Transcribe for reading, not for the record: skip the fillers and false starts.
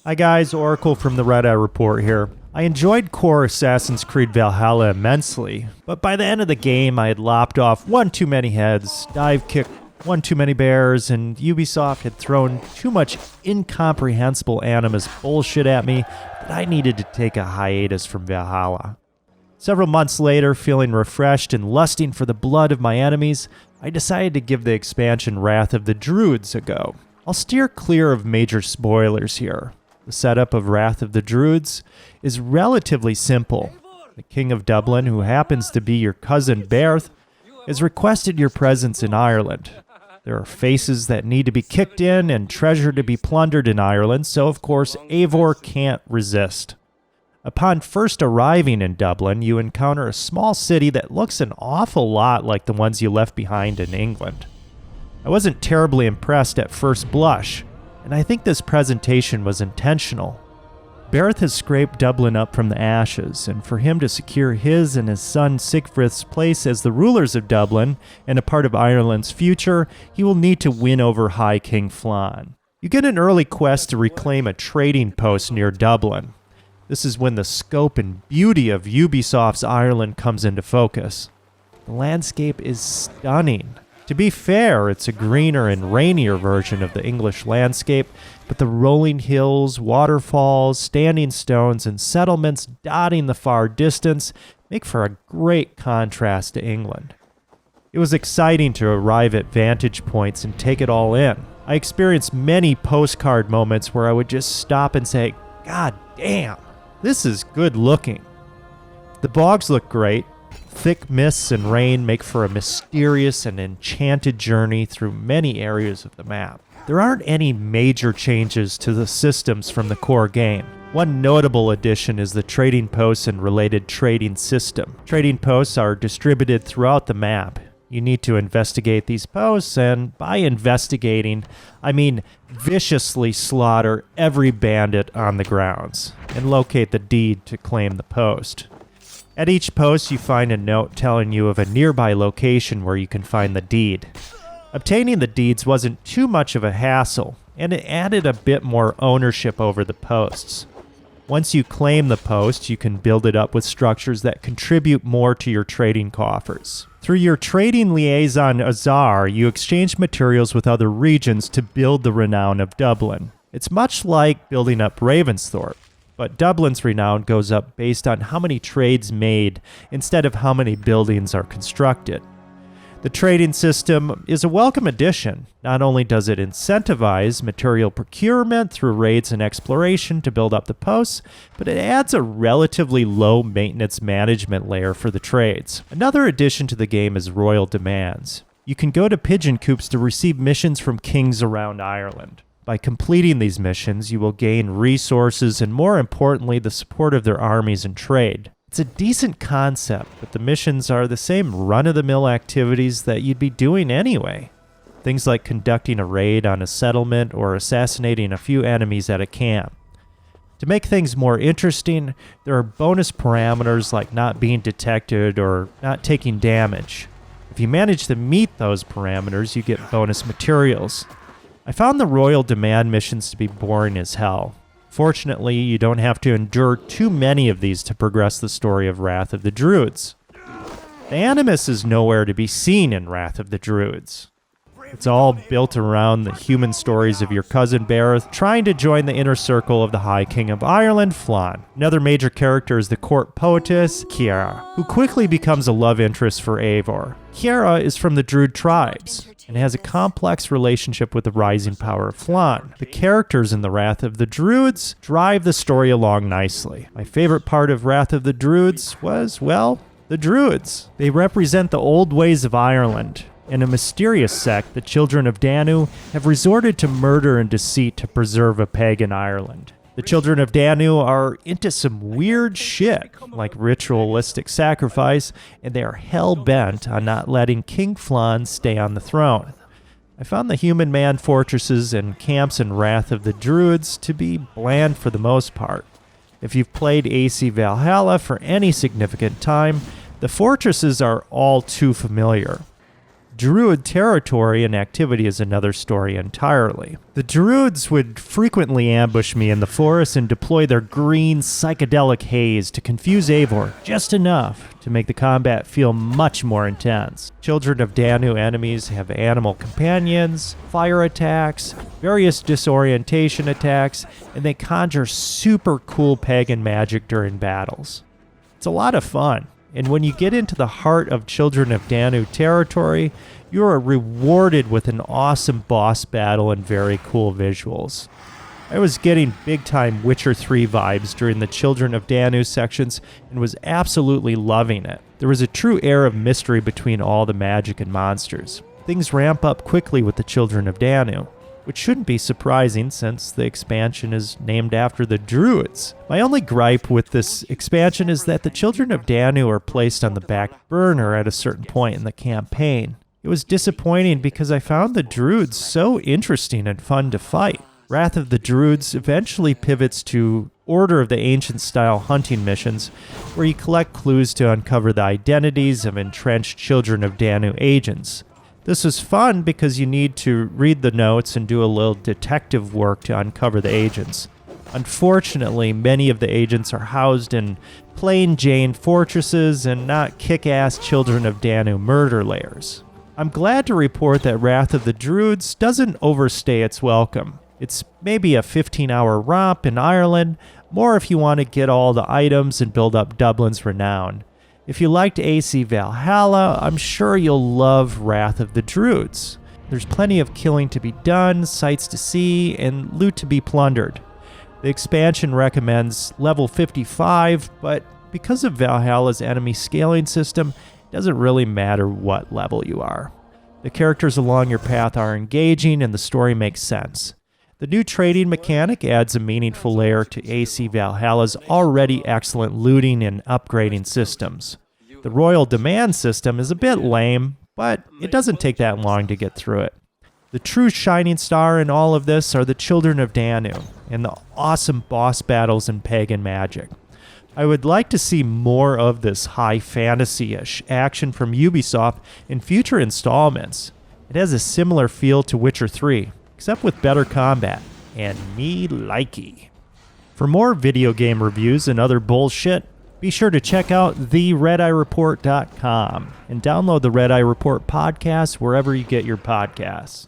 Hi guys, Oracle from the Red Eye Report here. I enjoyed core Assassin's Creed Valhalla immensely, but by the end of the game I had lopped off one too many heads, dive kicked one too many bears, and Ubisoft had thrown too much incomprehensible animus bullshit at me that I needed to take a hiatus from Valhalla. Several months later, feeling refreshed and lusting for the blood of my enemies, I decided to give the expansion Wrath of the Druids a go. I'll steer clear of major spoilers here. The setup of Wrath of the Druids is relatively simple. The King of Dublin, who happens to be your cousin Berth, has requested your presence in Ireland. There are faces that need to be kicked in and treasure to be plundered in Ireland, so of course Eivor can't resist. Upon first arriving in Dublin, you encounter a small city that looks an awful lot like the ones you left behind in England. I wasn't terribly impressed at first blush, and I think this presentation was intentional. Berth has scraped Dublin up from the ashes, and for him to secure his and his son Sigfrith's place as the rulers of Dublin and a part of Ireland's future, he will need to win over High King Flann. You get an early quest to reclaim a trading post near Dublin. This is when the scope and beauty of Ubisoft's Ireland comes into focus. The landscape is stunning. To be fair, it's a greener and rainier version of the English landscape, but the rolling hills, waterfalls, standing stones, and settlements dotting the far distance make for a great contrast to England. It was exciting to arrive at vantage points and take it all in. I experienced many postcard moments where I would just stop and say, "God damn, this is good looking." The bogs look great. Thick mists and rain make for a mysterious and enchanted journey through many areas of the map. There aren't any major changes to the systems from the core game. One notable addition is the trading posts and related trading system. Trading posts are distributed throughout the map. You need to investigate these posts, and by investigating, I mean viciously slaughter every bandit on the grounds and locate the deed to claim the post. At each post, you find a note telling you of a nearby location where you can find the deed. Obtaining the deeds wasn't too much of a hassle, and it added a bit more ownership over the posts. Once you claim the post, you can build it up with structures that contribute more to your trading coffers. Through your trading liaison Azar, you exchange materials with other regions to build the renown of Dublin. It's much like building up Ravensthorpe, but Dublin's renown goes up based on how many trades made instead of how many buildings are constructed. The trading system is a welcome addition. Not only does it incentivize material procurement through raids and exploration to build up the posts, but it adds a relatively low maintenance management layer for the trades. Another addition to the game is royal demands. You can go to pigeon coops to receive missions from kings around Ireland. By completing these missions, you will gain resources and, more importantly, the support of their armies and trade. It's a decent concept, but the missions are the same run-of-the-mill activities that you'd be doing anyway. Things like conducting a raid on a settlement or assassinating a few enemies at a camp. To make things more interesting, there are bonus parameters like not being detected or not taking damage. If you manage to meet those parameters, you get bonus materials. I found the royal demand missions to be boring as hell. Fortunately, you don't have to endure too many of these to progress the story of Wrath of the Druids. The animus is nowhere to be seen in Wrath of the Druids. It's all built around the human stories of your cousin Berth trying to join the inner circle of the High King of Ireland, Flann. Another major character is the court poetess, Ciara, who quickly becomes a love interest for Eivor. Ciara is from the Druid tribes and has a complex relationship with the rising power of Flann. The characters in the Wrath of the Druids drive the story along nicely. My favorite part of Wrath of the Druids was, well, the Druids. They represent the old ways of Ireland. In a mysterious sect, the children of Danu have resorted to murder and deceit to preserve a pagan Ireland. The children of Danu are into some weird shit, like ritualistic sacrifice, and they are hell-bent on not letting King Flann stay on the throne. I found the human man fortresses and camps in Wrath of the Druids to be bland for the most part. If you've played AC Valhalla for any significant time, the fortresses are all too familiar. Druid territory and activity is another story entirely. The Druids would frequently ambush me in the forest and deploy their green psychedelic haze to confuse Eivor just enough to make the combat feel much more intense. Children of Danu enemies have animal companions, fire attacks, various disorientation attacks, and they conjure super cool pagan magic during battles. It's a lot of fun. And when you get into the heart of Children of Danu territory, you are rewarded with an awesome boss battle and very cool visuals. I was getting big-time Witcher 3 vibes during the Children of Danu sections and was absolutely loving it. There was a true air of mystery between all the magic and monsters. Things ramp up quickly with the Children of Danu, which shouldn't be surprising since the expansion is named after the Druids. My only gripe with this expansion is that the Children of Danu are placed on the back burner at a certain point in the campaign. It was disappointing because I found the Druids so interesting and fun to fight. Wrath of the Druids eventually pivots to Order of the Ancient style hunting missions, where you collect clues to uncover the identities of entrenched Children of Danu agents. This was fun because you need to read the notes and do a little detective work to uncover the agents. Unfortunately, many of the agents are housed in plain Jane fortresses and not kick-ass Children of Danu murder lairs. I'm glad to report that Wrath of the Druids doesn't overstay its welcome. It's maybe a 15-hour romp in Ireland, more if you want to get all the items and build up Dublin's renown. If you liked AC Valhalla, I'm sure you'll love Wrath of the Druids. There's plenty of killing to be done, sights to see, and loot to be plundered. The expansion recommends level 55, but because of Valhalla's enemy scaling system, it doesn't really matter what level you are. The characters along your path are engaging and the story makes sense. The new trading mechanic adds a meaningful layer to AC Valhalla's already excellent looting and upgrading systems. The Royal Demand system is a bit lame, but it doesn't take that long to get through it. The true shining star in all of this are the Children of Danu and the awesome boss battles and pagan magic. I would like to see more of this high fantasy-ish action from Ubisoft in future installments. It has a similar feel to Witcher 3, except with better combat, and me likey. For more video game reviews and other bullshit, be sure to check out theredeyereport.com and download the Red Eye Report podcast wherever you get your podcasts.